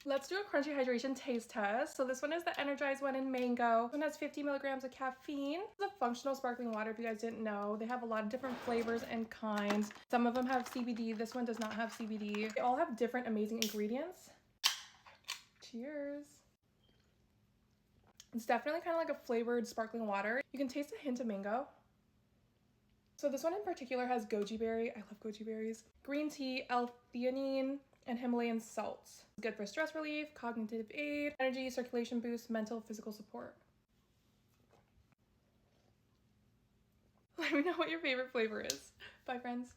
Let's do a crunchy hydration taste test. So this one is the Energize one in mango. This one has 50 milligrams of caffeine. It's a functional sparkling water if you guys didn't know. They have a lot of different flavors and kinds. Some of them have CBD. This one does not have CBD. They all have different amazing ingredients. Cheers. It's definitely kind of like a flavored sparkling water. You can taste a hint of mango. So this one in particular has goji berry. I love goji berries. Green tea, L-theanine, and Himalayan salts. It's good for stress relief, cognitive aid, energy, circulation boost, mental, physical support. Let me know what your favorite flavor is. Bye, friends.